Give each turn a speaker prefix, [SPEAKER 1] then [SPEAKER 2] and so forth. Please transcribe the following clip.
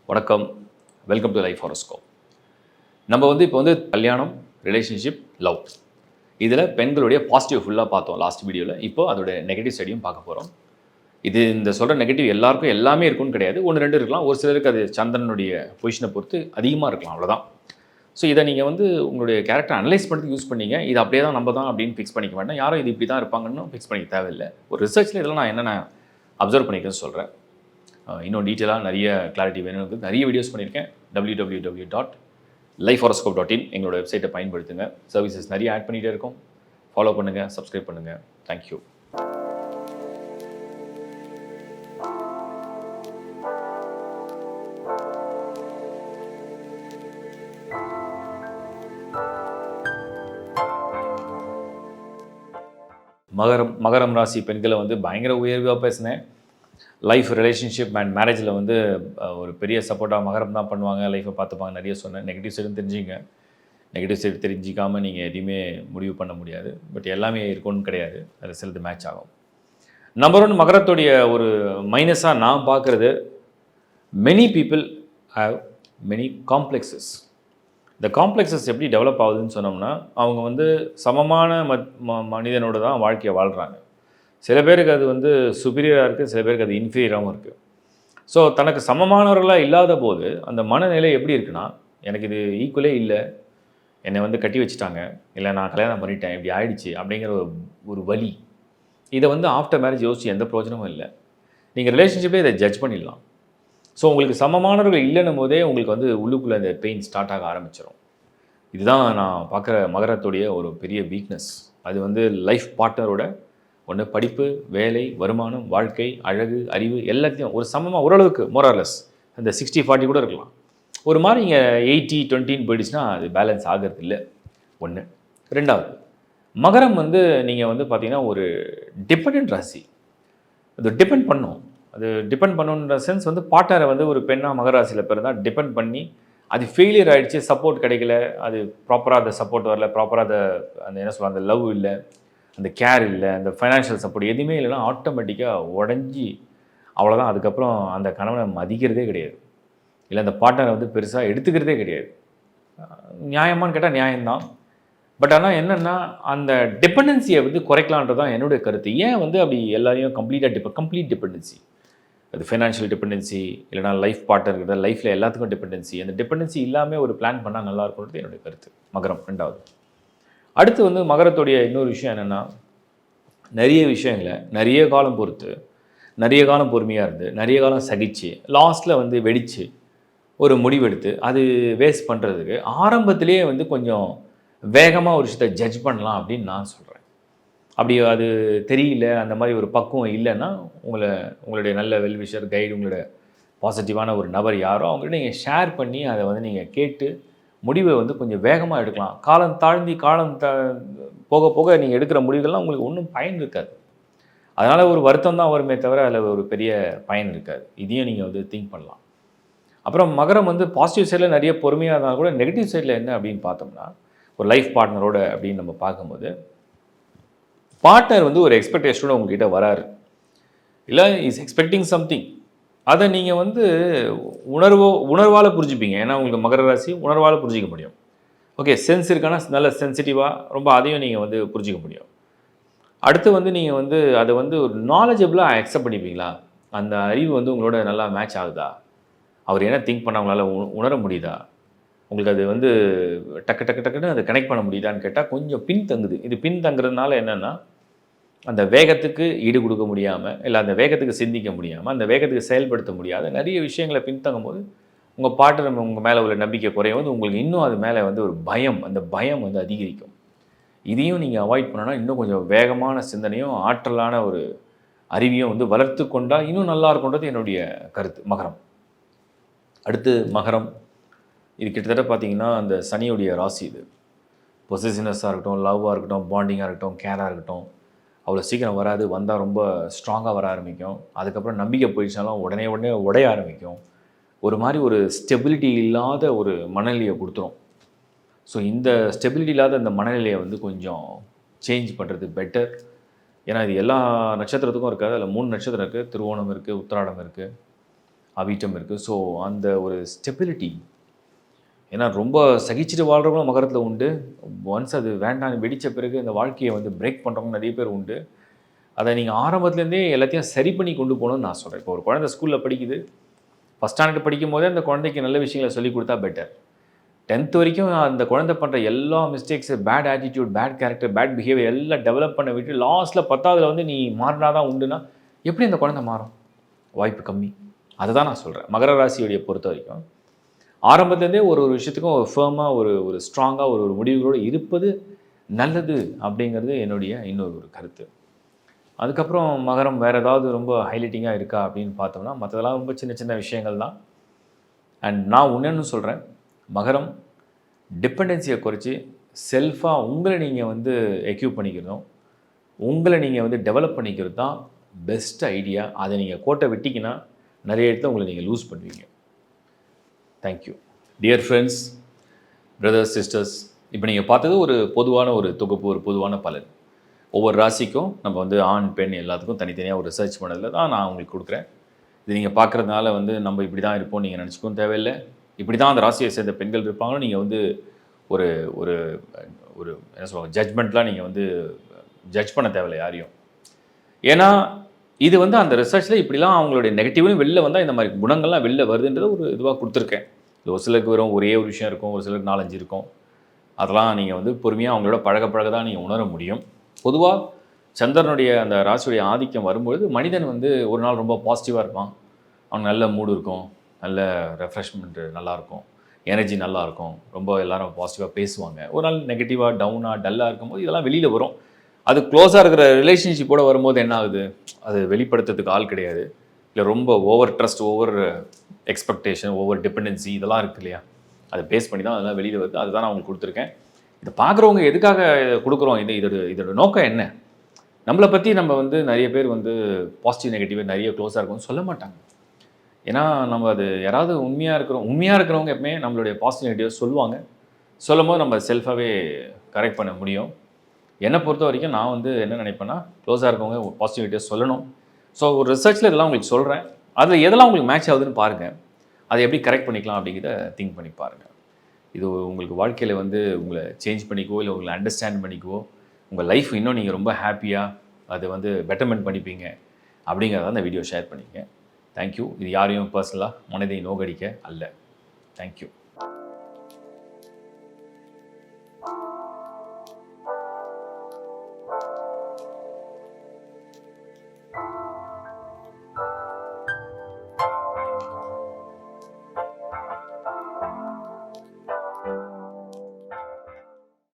[SPEAKER 1] வணக்கம். Welcome to life horoscope. நம்ம இப்போ கல்யாணம், ரிலேஷன்ஷிப், லவ் இதில் பெண்களுடைய பாசிட்டிவ் ஃபுல்லாக பார்த்தோம் லாஸ்ட் வீடியோவில். இப்போ அதோட நெகட்டிவ் சைடையும் பார்க்க போகிறோம். இந்த சொல்கிற நெகட்டிவ் எல்லாருக்கும் எல்லாமே இருக்கும்னு கிடையாது. 1-2 இருக்கலாம். ஒரு சிலருக்கு அது சந்திரனுடைய பொசிஷனை பொறுத்து அதிகமாக இருக்கலாம், அவ்வளோதான். ஸோ இதை நீங்கள் உங்களுடைய கேரக்டர் அனலைஸ் பண்ணுறதுக்கு யூஸ் பண்ணீங்க. இது அப்படியே தான் நம்ம தான் அப்படின்னு ஃபிக்ஸ் பண்ணிக்க வேண்டாம். யாரும் இது இப்படி தான் இருப்பாங்கன்னு ஃபிக்ஸ் பண்ணிக்க தேவையில்லை. ஒரு ரிசர்ச்சில் இதெல்லாம் நான் என்னென்ன அப்சர்வ் பண்ணிக்கிறேன்னு சொல்கிறேன். இன்னும் டீட்டெயிலாக நிறைய கிளாரிட்டி வேணும்னு நிறைய வீடியோஸ் பண்ணியிருக்கேன். www.lifehoroscope.in எங்களோட வெப்சைட்டை பயன்படுத்துங்க. சர்வீசஸ் நிறைய ஆட் பண்ணிகிட்டே இருக்கோம். ஃபாலோ பண்ணுங்கள், சப்ஸ்கிரைப் பண்ணுங்கள். தேங்க்யூ. மகரம் ராசி பெண்களை பயங்கர உயர்வாக பேசினேன். லைஃப், ரிலேஷன்ஷிப் அண்ட் மேரேஜில் ஒரு பெரிய சப்போர்ட்டாக மகரம் தான் பண்ணுவாங்க, லைஃப்பை பார்த்துப்பாங்க நிறைய சொன்னேன். நெகட்டிவ் சைடும் தெரிஞ்சுங்க. நெகட்டிவ் சைடு தெரிஞ்சிக்காமல் நீங்கள் எதையுமே முடிவு பண்ண முடியாது. பட் எல்லாமே இருக்கும்னு கிடையாது, அது சிலது மேட்ச் ஆகும். நம்பர் 1 மகரத்துடைய ஒரு மைனஸாக நான் பார்க்குறது, many people have many complexes. இந்த காம்ப்ளெக்ஸஸ் எப்படி டெவலப் ஆகுதுன்னு சொன்னோம்னா, அவங்க சமமான மனிதனோட தான் வாழ்க்கையை வாழ்கிறாங்க. சில பேருக்கு அது சுப்பீரியராக இருக்குது, சில பேருக்கு அது இன்ஃபீரியராகவும் இருக்குது. ஸோ தனக்கு சமமானவர்களாக இல்லாத போது அந்த மனநிலை எப்படி இருக்குன்னா, எனக்கு இது ஈக்குவலே இல்லை, என்னை கட்டி வச்சுட்டாங்க, இல்லை நான் கல்யாணம் பண்ணிட்டேன், இப்படி ஆயிடுச்சு அப்படிங்கிற ஒரு வலி. இதை ஆஃப்டர் மேரேஜ் யோசிச்சு எந்த பிரயோஜனமும் இல்லை. நீங்கள் ரிலேஷன்ஷிப்பே இதை ஜட்ஜ் பண்ணிடலாம். ஸோ உங்களுக்கு சமமானவர்கள் இல்லைன்னும் போதே உங்களுக்கு உள்ளுக்குள்ளே அந்த பெயின் ஸ்டார்ட் ஆக ஆரம்பிச்சிடும். இதுதான் நான் பார்க்குற மகரத்துடைய ஒரு பெரிய வீக்னஸ். அது லைஃப் பார்ட்னரோட ஒன்று படிப்பு, வேலை, வருமானம், வாழ்க்கை, அழகு, அறிவு எல்லாத்தையும் ஒரு சமமாக ஓரளவுக்கு மோரார்லெஸ் அந்த 60-40 கூட இருக்கலாம். ஒரு மாதிரி இங்கே 80-20 போயிடுச்சுன்னா அது பேலன்ஸ் ஆகிறது இல்லை. ஒன்று. ரெண்டாவது, மகரம் நீங்கள் பார்த்தீங்கன்னா ஒரு டிபெண்ட் ராசி. அது டிபெண்ட் பண்ணும். அது டிபெண்ட் பண்ணுன்ற சென்ஸ் பார்ட்னரை ஒரு பெண்ணாக மகர ராசியில் பிறந்தால் டிபெண்ட் பண்ணி அது ஃபெயிலியர் ஆகிடுச்சு, சப்போர்ட் கிடைக்கல, அது ப்ராப்பராக அந்த சப்போர்ட் வரல, ப்ராப்பராக அந்த என்ன சொல்ல, அந்த லவ் இல்லை, அந்த கேர் இல்லை, அந்த ஃபைனான்ஷியல் சப்போர்ட் எதுவுமே இல்லைன்னா ஆட்டோமேட்டிக்காக உடஞ்சி அவ்வளோதான். அதுக்கப்புறம் அந்த கணவனை மதிக்கிறதே கிடையாது, இல்லை அந்த பார்ட்னரை பெருசாக எடுத்துக்கிறதே கிடையாது. நியாயமானு கேட்டால் நியாயம்தான். பட் ஆனால் என்னென்னா அந்த டிபெண்டன்சியை குறைக்கலான்றது தான் என்னுடைய கருத்து. ஏன் அப்படி எல்லாரையும் கம்ப்ளீட் டிபெண்டன்சி, அது ஃபைனான்ஷியல் டிபெண்டன்சி இல்லைனா லைஃப் பார்ட்னர் லைஃப்பில் எல்லாத்துக்கும் டிபெண்டன்சி, அந்த டிபெண்டன்சி இல்லாமல் ஒரு பிளான் பண்ணால் நல்லா இருக்கும்ன்றது என்னுடைய கருத்து. மகரம். ரெண்டாவது. அடுத்து மகரத்துடைய இன்னொரு விஷயம் என்னென்னா, நிறைய விஷயங்களை நிறைய காலம் பொறுத்து, நிறைய காலம் பொறுமையாக இருந்து, நிறைய காலம் சகிச்சு, லாஸ்ட்டில் வெடித்து ஒரு முடிவெடுத்து அது வேஸ்ட் பண்ணுறதுக்கு ஆரம்பத்திலே கொஞ்சம் வேகமாக ஒரு விஷயத்தை ஜட்ஜ் பண்ணலாம் அப்படின்னு நான் சொல்கிறேன். அப்படி அது தெரியல, அந்த மாதிரி ஒரு பக்குவம் இல்லைன்னா உங்களுடைய நல்ல வெல்விஷர், கைடு, உங்களோட பாசிட்டிவான ஒரு நபர் யாரோ அவங்கள்ட்ட நீங்கள் ஷேர் பண்ணி அதை நீங்கள் கேட்டு முடிவை கொஞ்சம் வேகமாக எடுக்கலாம். காலம் தாழ்ந்தி போக போக நீங்கள் எடுக்கிற முடிவுகள்லாம் உங்களுக்கு ஒன்றும் பயன் இருக்காது. அதனால் ஒரு வருத்தம் தான் வருமே தவிர அதில் ஒரு பெரிய பயன் இருக்காது. இதையும் நீங்கள் திங்க் பண்ணலாம். அப்புறம் மகரம் பாசிட்டிவ் சைடில் நிறைய பொறுமையாக இருந்தாலும் கூட நெகட்டிவ் சைடில் என்ன அப்படின்னு பார்த்தோம்னா, ஒரு லைஃப் பார்ட்னரோட அப்படின்னு நம்ம பார்க்கும்போது பார்ட்னர் ஒரு எக்ஸ்பெக்டேஷனோட உங்ககிட்ட வராரு, இல்லை இஸ் எக்ஸ்பெக்டிங் சம்திங். அதை நீங்கள் உணர்வால் புரிஞ்சுப்பீங்க. ஏன்னா உங்களுக்கு மகர ராசி உணர்வால் புரிஞ்சிக்க முடியும். ஓகே, சென்ஸ் இருக்கானா நல்ல சென்சிட்டிவாக ரொம்ப அதையும் நீங்கள் புரிஞ்சிக்க முடியும். அடுத்து நீங்கள் அதை ஒரு நாலேஜபிளாக அக்செப்ட் பண்ணிப்பீங்களா? அந்த அறிவு உங்களோட நல்லா மேட்ச் ஆகுதா? அவர் என்ன திங்க் பண்ண உங்களால் உணர முடியுதா? உங்களுக்கு அது டக்குன்னு அதை கனெக்ட் பண்ண முடியுதான்னு கேட்டால் கொஞ்சம் பின்தங்குது. இது பின்தங்குறதுனால என்னென்னா, அந்த வேகத்துக்கு ஈடு கொடுக்க முடியாமல், இல்லை அந்த வேகத்துக்கு சிந்திக்க முடியாமல், அந்த வேகத்துக்கு செயல்படுத்த முடியாத நிறைய விஷயங்களை பின்தங்கும் போது உங்கள் பார்ட்னர் உங்கள் மேலே உள்ள நம்பிக்கை குறையும், உங்களுக்கு இன்னும் அது மேலே ஒரு பயம், அந்த பயம் அதிகரிக்கும். இதையும் நீங்கள் அவாய்ட் பண்ணோன்னா இன்னும் கொஞ்சம் வேகமான சிந்தனையும் ஆற்றலான ஒரு அறிவியும் வளர்த்து கொண்டால் இன்னும் நல்லா இருக்குன்றது என்னுடைய கருத்து. மகரம். அடுத்து மகரம், இது கிட்டத்தட்ட பார்த்திங்கன்னா அந்த சனியுடைய ராசி. இது பொசசிவ்னஸாக இருக்கட்டும், லவ்வாக இருக்கட்டும், பாண்டிங்காக இருக்கட்டும், கேராக இருக்கட்டும், அவ்வளோ சீக்கிரம் வராது. வந்தால் ரொம்ப ஸ்ட்ராங்காக வர ஆரம்பிக்கும். அதுக்கப்புறம் நம்பிக்கை போயிடுச்சாலும் உடனே உடைய ஆரம்பிக்கும். ஒரு மாதிரி ஒரு ஸ்டெபிலிட்டி இல்லாத ஒரு மனநிலையை கொடுத்துரும். ஸோ இந்த ஸ்டெபிலிட்டி இல்லாத இந்த மனநிலையை கொஞ்சம் சேஞ்ச் பண்ணுறது பெட்டர். ஏன்னா இது எல்லா நட்சத்திரத்துக்கும் இருக்காது. அதில் 3 நட்சத்திரம் இருக்குது. திருவோணம் இருக்குது, உத்திராடம் இருக்குது, அவிட்டம் இருக்குது. ஸோ அந்த ஒரு ஸ்டெபிலிட்டி, ஏன்னா ரொம்ப சகிச்சுட்டு வாழ்கிறவங்களும் மகரத்தில் உண்டு. ஒன்ஸ் அது வேண்டாம் வெடித்த பிறகு இந்த வாழ்க்கையை வந்து பிரேக் பண்ணுறவங்க நிறைய பேர் உண்டு. அதை நீங்கள் ஆரம்பத்துலேருந்தே எல்லாத்தையும் சரி பண்ணி கொண்டு போகணும்னு நான் சொல்கிறேன். இப்போ ஒரு குழந்தை ஸ்கூலில் படிக்குது, ஃபஸ்ட் ஸ்டாண்டர்ட் படிக்கும் போதே அந்த குழந்தைக்கு நல்ல விஷயங்களை சொல்லிக் கொடுத்தா பெட்டர். 10th வரைக்கும் அந்த குழந்தை பண்ணுற எல்லா mistakes, bad attitude, bad character, bad behaviour எல்லாம் டெவலப் பண்ண விட்டு லாஸ்ட்டில் 10ஆவதுல வந்து நீ மாறினா தான் உண்டுன்னா எப்படி அந்த குழந்தை மாறும்? வாய்ப்பு கம்மி. அதை தான் நான் சொல்கிறேன். மகர ராசியுடைய பொறுத்த வரைக்கும் ஆரம்பத்துலேருந்தே ஒரு விஷயத்துக்கும் ஒரு ஃபேமாக ஒரு ஸ்ட்ராங்காக ஒரு முடிவுகளோடு இருப்பது நல்லது அப்படிங்கிறது என்னுடைய இன்னொரு கருத்து. அதுக்கப்புறம் மகரம் வேறு ஏதாவது ரொம்ப ஹைலைட்டிங்காக இருக்கா அப்படின்னு பார்த்தோம்னா மற்றதெல்லாம் ரொம்ப சின்ன சின்ன விஷயங்கள் தான். அண்ட் நான் ஒன்றுன்னு சொல்கிறேன், மகரம் டிபெண்டன்சியை குறைச்சி செல்ஃபாக உங்களை நீங்கள் வந்து எக்யூப் பண்ணிக்கிறதும் உங்களை நீங்கள் வந்து டெவலப் பண்ணிக்கிறது தான் பெஸ்ட் ஐடியா. அதை நீங்கள் கோட்டை விட்டிங்கன்னா நிறைய இடத்துல உங்களை நீங்கள் லூஸ் பண்ணுவீங்க. Thank you dear friends, brothers, sisters. இப்போ நீங்கள் பார்த்தது ஒரு பொதுவான ஒரு தொகுப்பு, ஒரு பொதுவான பலன். ஒவ்வொரு ராசிக்கும் நம்ம வந்து ஆண் பெண் எல்லாத்துக்கும் தனித்தனியாக ஒரு ரிசர்ச் பண்ணதில் தான் நான் உங்களுக்கு கொடுக்குறேன். இது நீங்கள் பார்க்குறதுனால வந்து நம்ம இப்படி தான் இருப்போம் நீங்கள் நினச்சிக்கவும் தேவையில்லை. இப்படி தான் அந்த ராசியை சேர்ந்த பெண்கள் இருப்பாங்களும் நீங்கள் வந்து ஒரு ஒரு ஒரு என்ன சொல்லுவாங்க ஜட்ஜ்மெண்ட்லாம் நீங்கள் வந்து ஜட்ஜ் பண்ண தேவையில்லை யாரையும். ஏன்னா இது வந்து அந்த ரிசர்ச்சில் இப்படிலாம் அவங்களுடைய நெகட்டிவ்னு வெளில வந்தால் இந்த மாதிரி குணங்கள்லாம் வெளில வருதுன்றதை ஒரு இதுவாக கொடுத்துருக்கேன். இது ஒரு சிலருக்கு வரும் ஒரே ஒரு விஷயம் இருக்கும், ஒரு சிலருக்கு 4-5 இருக்கும். அதெல்லாம் நீங்கள் வந்து பொறுமையாக அவங்களோட பழக தான் நீங்கள் உணர முடியும். பொதுவாக சந்திரனுடைய அந்த ராசியுடைய ஆதிக்கம் வரும்பொழுது மனிதன் வந்து ஒரு நாள் ரொம்ப பாசிட்டிவாக இருப்பான், அவனுக்கு நல்ல மூடு இருக்கும், நல்ல ரெஃப்ரெஷ்மெண்ட்டு நல்லாயிருக்கும், எனர்ஜி நல்லாயிருக்கும், ரொம்ப எல்லோரும் பாசிட்டிவாக பேசுவாங்க. ஒரு நாள் நெகட்டிவாக டவுனாக டல்லாக இருக்கும்போது இதெல்லாம் வெளியில் வரும். அது க்ளோஸாக இருக்கிற ரிலேஷன்ஷிப்போடு வரும்போது என்ன ஆகுது, அது வெளிப்படுத்துறதுக்கு ஆள் கிடையாது. இல்லை ரொம்ப over trust, over expectation, over dependency இதெல்லாம் இருக்குது இல்லையா, அதை பேஸ் பண்ணி தான் அதெல்லாம் வெளியில் வருது. அதுதான் நான் உங்களுக்கு கொடுத்துருக்கேன். இதை பார்க்குறவங்க எதுக்காக கொடுக்குறோம், இதோட நோக்கம் என்ன? நம்மளை பற்றி நம்ம வந்து நிறைய பேர் வந்து பாசிட்டிவ் நெகட்டிவாக நிறைய க்ளோஸாக இருக்கும்னு சொல்ல மாட்டாங்க. ஏன்னா நம்ம அது யாராவது உண்மையாக இருக்கிறவங்க எப்பவுமே நம்மளுடைய பாசிட்டிவ் நெகட்டிவ் சொல்லுவாங்க. சொல்லும் போது நம்ம செல்ஃபாகவே கரெக்ட் பண்ண முடியும். என்னை பொறுத்த வரைக்கும் நான் வந்து என்ன நினைப்பேன்னா, க்ளோஸாக இருக்கவங்க பாசிட்டிவ் நெகட்டிவ் சொல்லணும். ஸோ ஒரு ரிசர்ச்சில் இதெல்லாம் உங்களுக்கு சொல்கிறேன். அதில் எதெல்லாம் உங்களுக்கு மேட்ச் ஆகுதுன்னு பாருங்கள். அதை எப்படி கரெக்ட் பண்ணிக்கலாம் அப்படிங்கிறத திங்க் பண்ணி பாருங்கள். இது உங்களுக்கு வாழ்க்கையில் வந்து உங்களை சேஞ்ச் பண்ணிக்கவோ, இல்லை உங்களை அண்டர்ஸ்டாண்ட் பண்ணிக்கவோ, உங்கள் லைஃப் இன்னும் நீங்கள் ரொம்ப ஹாப்பியாக அதை வந்து பெட்டர்மெண்ட் பண்ணிப்பீங்க அப்படிங்கிறத அந்த வீடியோ ஷேர் பண்ணிக்கங்க. தேங்க்யூ. இது யாரையும் பர்சனலாக மனதை நோகடிக்க அல்ல. தேங்க்யூ.